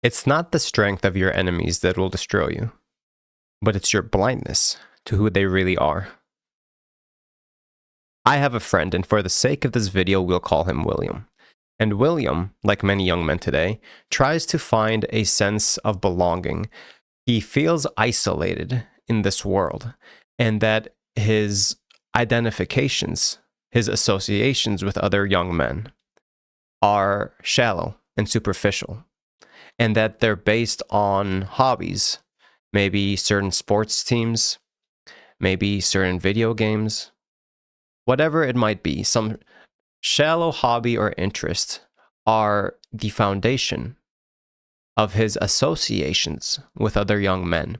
It's not the strength of your enemies that will destroy you, but it's your blindness to who they really are. I have a friend, and for the sake of this video, we'll call him William. And William, like many young men today, tries to find a sense of belonging. He feels isolated in this world, and that his identifications, his associations with other young men are shallow and superficial, and that they're based on hobbies, maybe certain sports teams, maybe certain video games, whatever it might be. Some shallow hobby or interest are the foundation of his associations with other young men.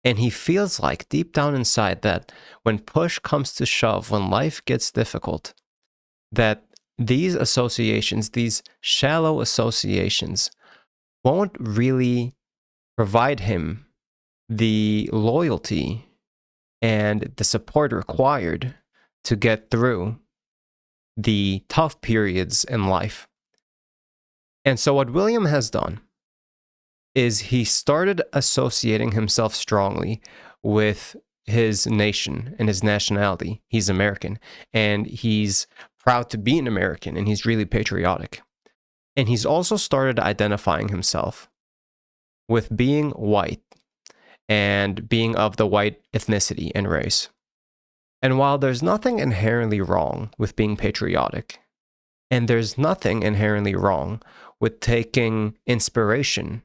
And he feels like deep down inside that when push comes to shove, when life gets difficult, that these associations, these shallow associations, won't really provide him the loyalty and the support required to get through the tough periods in life. And so what William has done is he started associating himself strongly with his nation and his nationality. He's American, and he's proud to be an American, and he's really patriotic. And he's also started identifying himself with being white and being of the white ethnicity and race. And while there's nothing inherently wrong with being patriotic, and there's nothing inherently wrong with taking inspiration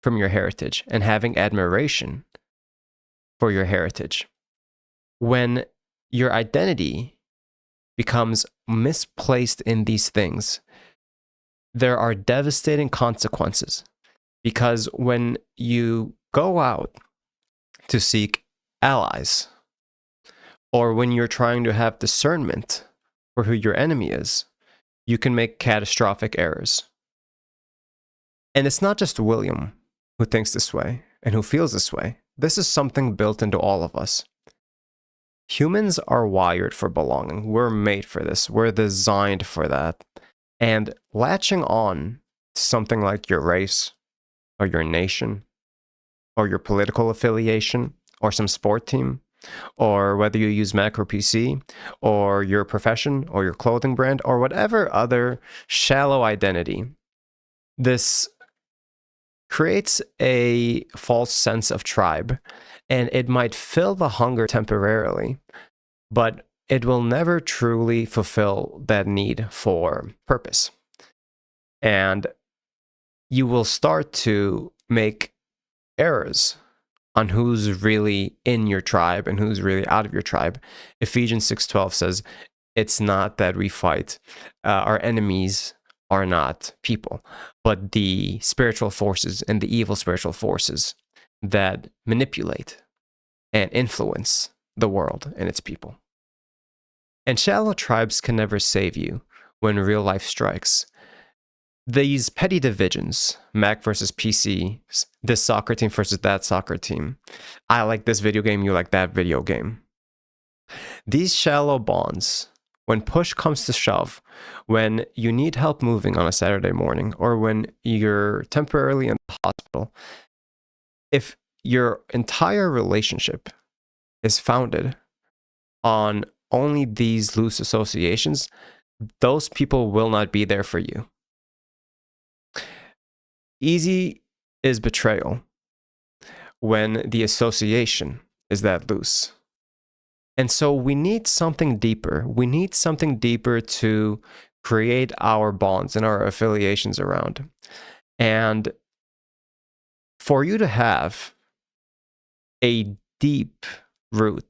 from your heritage and having admiration for your heritage, when your identity becomes misplaced in these things, there are devastating consequences. Because when you go out to seek allies, or when you're trying to have discernment for who your enemy is, you can make catastrophic errors. And it's not just William who thinks this way and who feels this way. This is something built into all of us. Humans are wired for belonging. We're made for this. We're designed for that. And latching on to something like your race or your nation or your political affiliation or some sport team, or whether you use Mac or PC, or your profession, or your clothing brand, or whatever other shallow identity, this creates a false sense of tribe, and it might fill the hunger temporarily, but it will never truly fulfill that need for purpose. And you will start to make errors on who's really in your tribe and who's really out of your tribe. Ephesians 6:12 says, it's not that we fight. Our enemies are not people, but the spiritual forces and the evil spiritual forces that manipulate and influence the world and its people. And shallow tribes can never save you when real life strikes. These petty divisions, Mac versus PC, this soccer team versus that soccer team, I like this video game, you like that video game. These shallow bonds, when push comes to shove, when you need help moving on a Saturday morning, or when you're temporarily in the hospital, if your entire relationship is founded on only these loose associations, those people will not be there for you. Easy is betrayal when the association is that loose. And so we need something deeper. We need something deeper to create our bonds and our affiliations around. And for you to have a deep root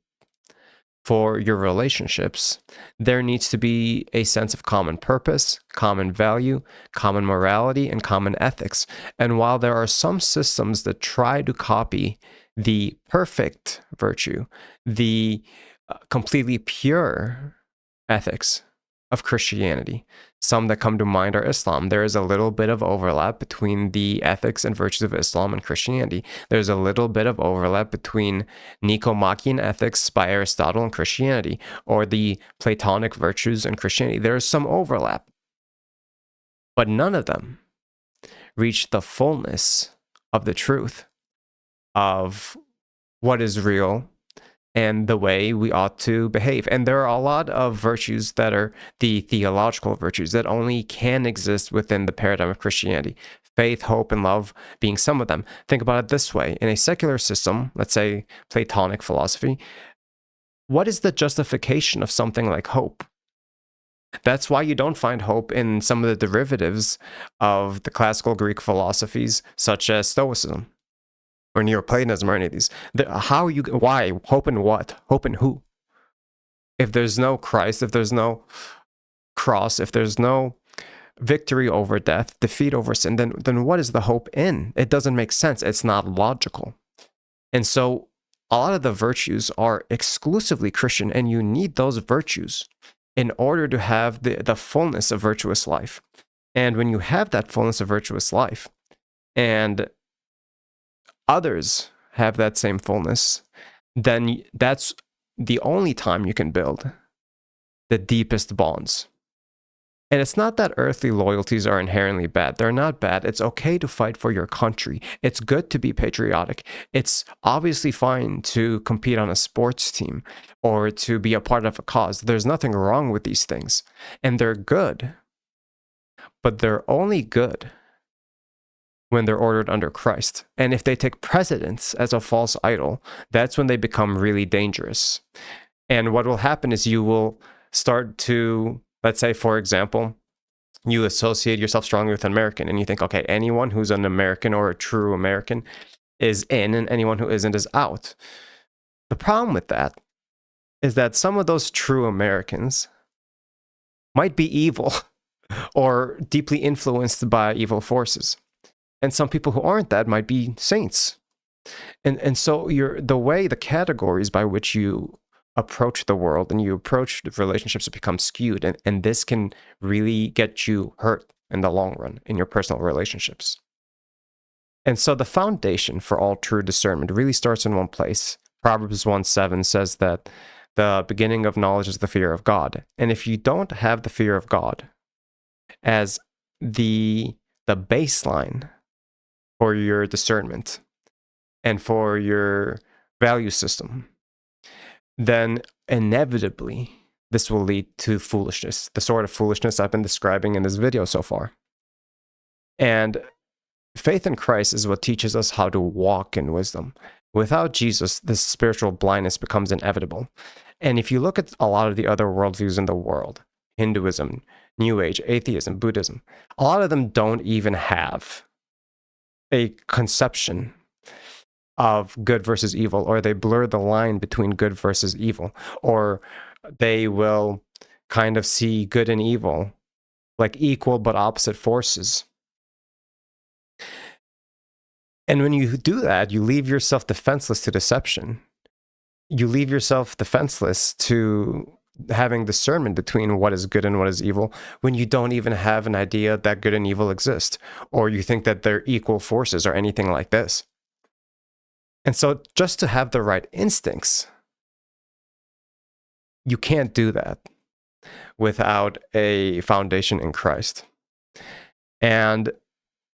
for your relationships, there needs to be a sense of common purpose, common value, common morality, and common ethics. And while there are some systems that try to copy the perfect virtue, the completely pure ethics of Christianity, some that come to mind are Islam. There is a little bit of overlap between the ethics and virtues of Islam and Christianity. There's a little bit of overlap between Nicomachean ethics by Aristotle and Christianity, or the Platonic virtues and Christianity. There is some overlap, but none of them reach the fullness of the truth of what is real and the way we ought to behave. And there are a lot of virtues that are the theological virtues that only can exist within the paradigm of Christianity. Faith, hope, and love being some of them. Think about it this way. In a secular system, let's say Platonic philosophy, what is the justification of something like hope? That's why you don't find hope in some of the derivatives of the classical Greek philosophies, such as Stoicism or Neoplatonism or any of these. Why? Hope in what? Hope in who? If there's no Christ, if there's no cross, if there's no victory over death, defeat over sin, then what is the hope in? It doesn't make sense. It's not logical. And so a lot of the virtues are exclusively Christian, and you need those virtues in order to have the fullness of virtuous life. And when you have that fullness of virtuous life, and others have that same fullness, then that's the only time you can build the deepest bonds. And it's not that earthly loyalties are inherently bad. They're not bad. It's okay to fight for your country. It's good to be patriotic. It's obviously fine to compete on a sports team or to be a part of a cause. There's nothing wrong with these things. And they're good. But they're only good when they're ordered under Christ. And if they take precedence as a false idol, that's when they become really dangerous. And what will happen is you will start to, let's say, for example, you associate yourself strongly with an American and you think, okay, anyone who's an American or a true American is in and anyone who isn't is out. The problem with that is that some of those true Americans might be evil or deeply influenced by evil forces. And some people who aren't that might be saints. And so the categories by which you approach the world and you approach the relationships become skewed. And this can really get you hurt in the long run in your personal relationships. And so the foundation for all true discernment really starts in one place. Proverbs 1:7 says that the beginning of knowledge is the fear of God. And if you don't have the fear of God as the baseline for your discernment and for your value system, then inevitably this will lead to foolishness, the sort of foolishness I've been describing in this video so far. And faith in Christ is what teaches us how to walk in wisdom. Without Jesus, this spiritual blindness becomes inevitable. And if you look at a lot of the other worldviews in the world, Hinduism, New Age, atheism, Buddhism, a lot of them don't even have a conception of good versus evil, or they blur the line between good versus evil, or they will kind of see good and evil like equal but opposite forces. And when you do that, you leave yourself defenseless to deception. You leave yourself defenseless to having discernment between what is good and what is evil when you don't even have an idea that good and evil exist, or you think that they're equal forces or anything like this. And so just to have the right instincts, you can't do that without a foundation in Christ. And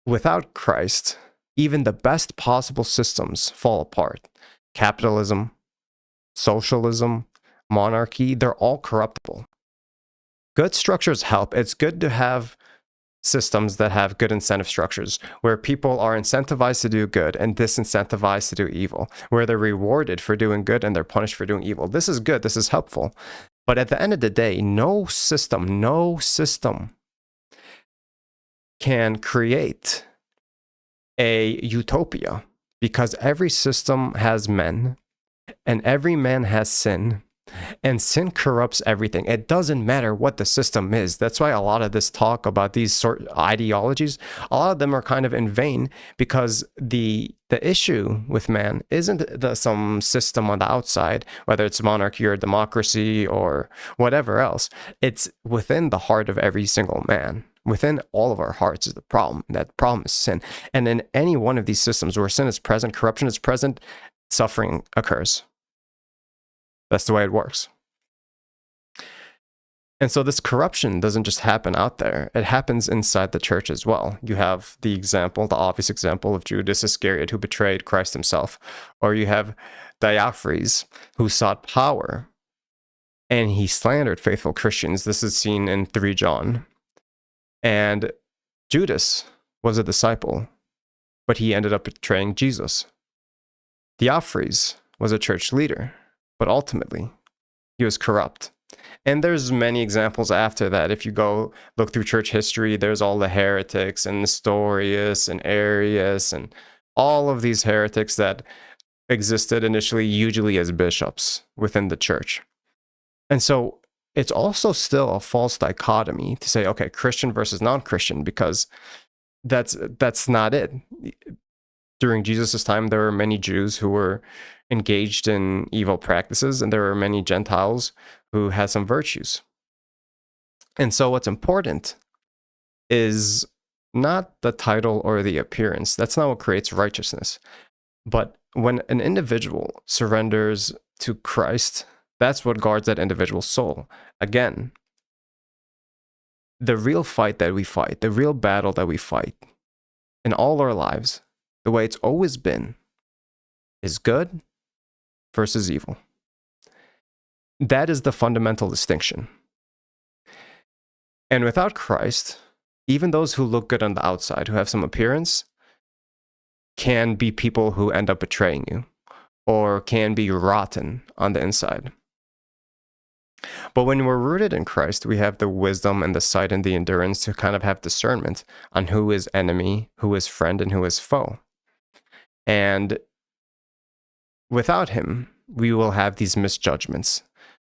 without Christ, even the best possible systems fall apart. Capitalism, socialism, monarchy, they're all corruptible. Good structures help. It's good to have systems that have good incentive structures where people are incentivized to do good and disincentivized to do evil, where they're rewarded for doing good and they're punished for doing evil. This is good. This is helpful. But at the end of the day, no system can create a utopia, because every system has men and every man has sin. And sin corrupts everything. It doesn't matter what the system is. That's why a lot of this talk about these sort of ideologies, a lot of them are kind of in vain, because the issue with man isn't some system on the outside, whether it's monarchy or democracy or whatever else. It's within the heart of every single man. Within all of our hearts is the problem. That problem is sin. And in any one of these systems where sin is present, corruption is present, suffering occurs. That's the way it works. And so this corruption doesn't just happen out there. It happens inside the church as well. You have the obvious example of Judas Iscariot, who betrayed Christ himself. Or you have Diophres, who sought power and he slandered faithful Christians. This is seen in 3 John. And Judas was a disciple, but he ended up betraying Jesus. Diophres was a church leader, but ultimately he was corrupt. And there's many examples after that. If you go look through church history, there's all the heretics and Nestorius and Arius and all of these heretics that existed initially, usually as bishops within the church. And so it's also still a false dichotomy to say, okay, Christian versus non-Christian, because that's not it. During Jesus' time, there were many Jews who were engaged in evil practices, and there were many Gentiles who had some virtues. And so what's important is not the title or the appearance. That's not what creates righteousness. But when an individual surrenders to Christ, that's what guards that individual's soul. Again, the real fight that we fight, the real battle that we fight in all our lives, the way it's always been, is good versus evil. That is the fundamental distinction. And without Christ, even those who look good on the outside, who have some appearance, can be people who end up betraying you, or can be rotten on the inside. But when we're rooted in Christ, we have the wisdom and the sight and the endurance to kind of have discernment on who is enemy, who is friend, and who is foe. And without him, we will have these misjudgments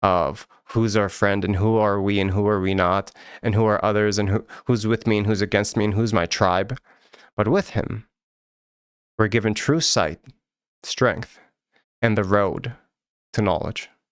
of who's our friend and who are we and who are we not, and who are others and who's with me and who's against me and who's my tribe. But with him, we're given true sight, strength, and the road to knowledge.